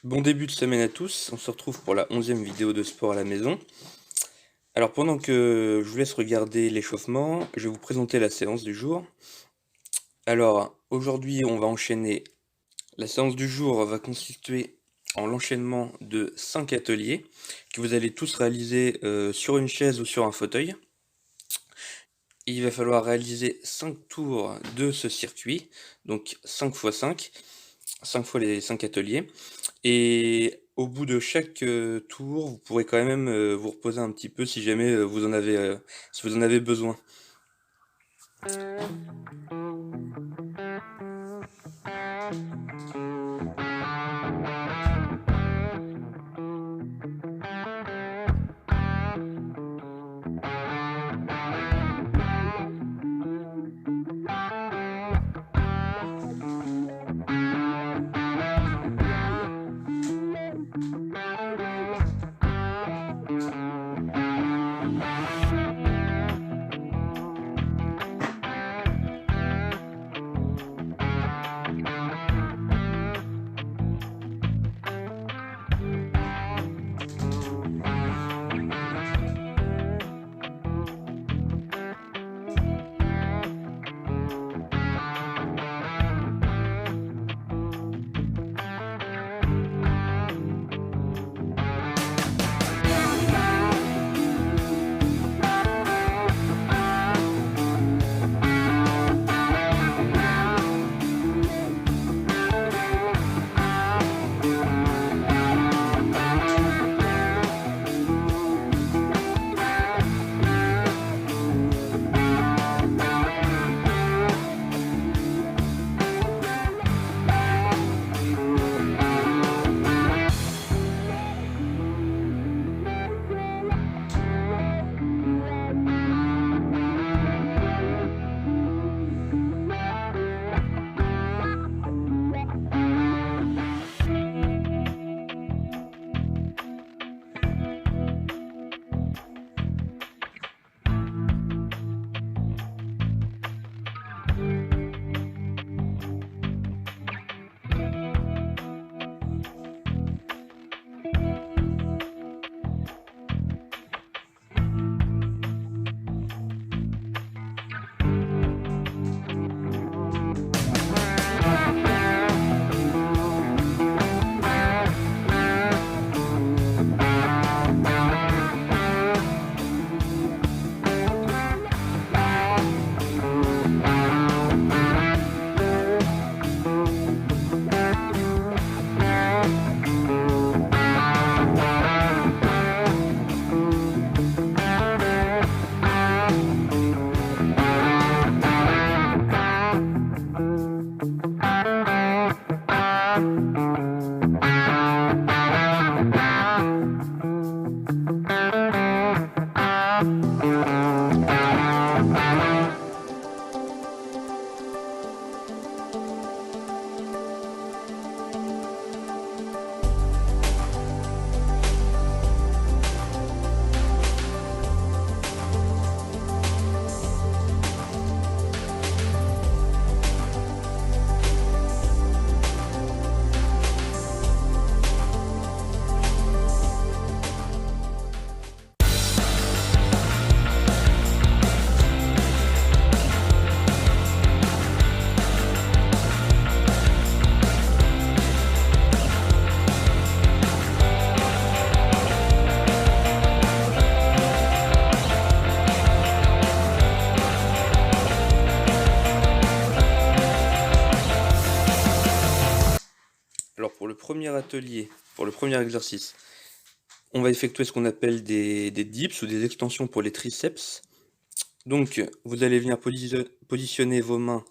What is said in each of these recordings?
Bon début de semaine à tous, on se retrouve pour la 11e vidéo de sport à la maison. Alors pendant que je vous laisse regarder l'échauffement, je vais vous présenter la séance du jour. Alors aujourd'hui on va enchaîner, la séance du jour va consister en l'enchaînement de 5 ateliers que vous allez tous réaliser sur une chaise ou sur un fauteuil. Il va falloir réaliser 5 tours de ce circuit, donc 5 x 5, 5 fois les 5 ateliers. Et au bout de chaque tour, vous pourrez quand même vous reposer un petit peu si jamais si vous en avez besoin. Alors pour le premier atelier, pour le premier exercice, on va effectuer ce qu'on appelle des dips ou des extensions pour les triceps. Donc vous allez venir positionner vos mains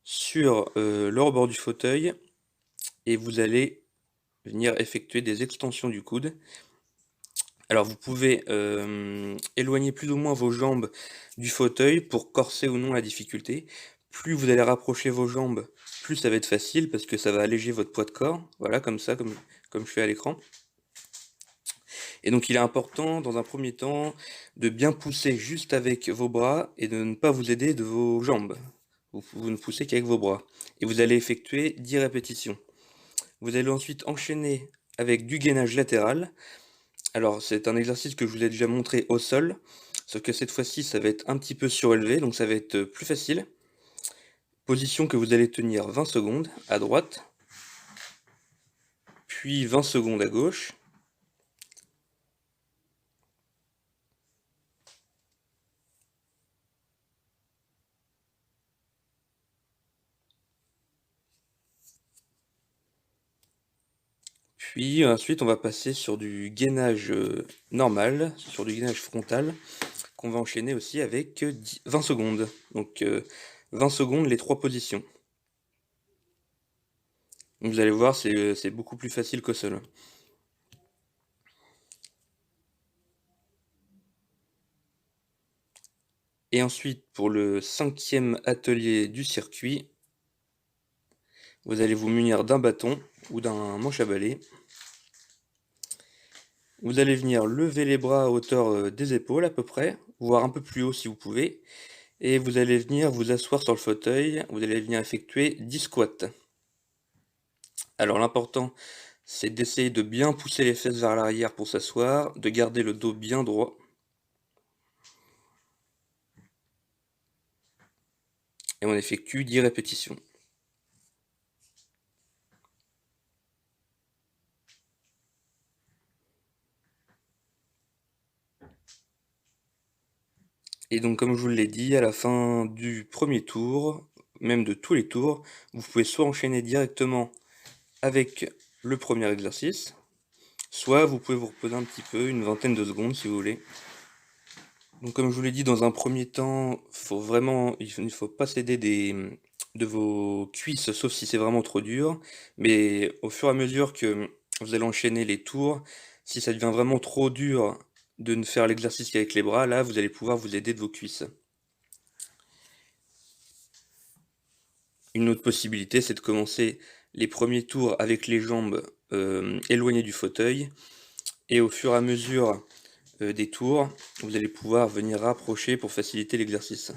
sur le rebord du fauteuil et vous allez venir effectuer des extensions du coude. Alors vous pouvez éloigner plus ou moins vos jambes du fauteuil pour corser ou non la difficulté. Plus vous allez rapprocher vos jambes, plus ça va être facile parce que ça va alléger votre poids de corps. Voilà, comme ça, comme je fais à l'écran. Et donc il est important, dans un premier temps, de bien pousser juste avec vos bras et de ne pas vous aider de vos jambes. Vous ne poussez qu'avec vos bras. Et vous allez effectuer 10 répétitions. Vous allez ensuite enchaîner avec du gainage latéral. Alors, c'est un exercice que je vous ai déjà montré au sol, sauf que cette fois-ci, ça va être un petit peu surélevé, donc ça va être plus facile. Position que vous allez tenir 20 secondes à droite, puis 20 secondes à gauche. Puis ensuite, on va passer sur du gainage normal, sur du gainage frontal, qu'on va enchaîner aussi avec 20 secondes. Donc 20 secondes, les 3 positions. Donc vous allez voir, c'est beaucoup plus facile qu'au sol. Et ensuite, pour le 5e atelier du circuit, vous allez vous munir d'un bâton ou d'un manche à balai. Vous allez venir lever les bras à hauteur des épaules à peu près, voire un peu plus haut si vous pouvez. Et vous allez venir vous asseoir sur le fauteuil, vous allez venir effectuer 10 squats. Alors l'important, c'est d'essayer de bien pousser les fesses vers l'arrière pour s'asseoir, de garder le dos bien droit. Et on effectue 10 répétitions. Et donc comme je vous l'ai dit, à la fin du premier tour, même de tous les tours, vous pouvez soit enchaîner directement avec le premier exercice, soit vous pouvez vous reposer un petit peu, une vingtaine de secondes si vous voulez. Donc comme je vous l'ai dit, dans un premier temps, il ne faut pas céder de vos cuisses, sauf si c'est vraiment trop dur. Mais au fur et à mesure que vous allez enchaîner les tours, si ça devient vraiment trop dur de ne faire l'exercice qu'avec les bras, là vous allez pouvoir vous aider de vos cuisses. Une autre possibilité, c'est de commencer les premiers tours avec les jambes éloignées du fauteuil. Et au fur et à mesure des tours, vous allez pouvoir venir rapprocher pour faciliter l'exercice.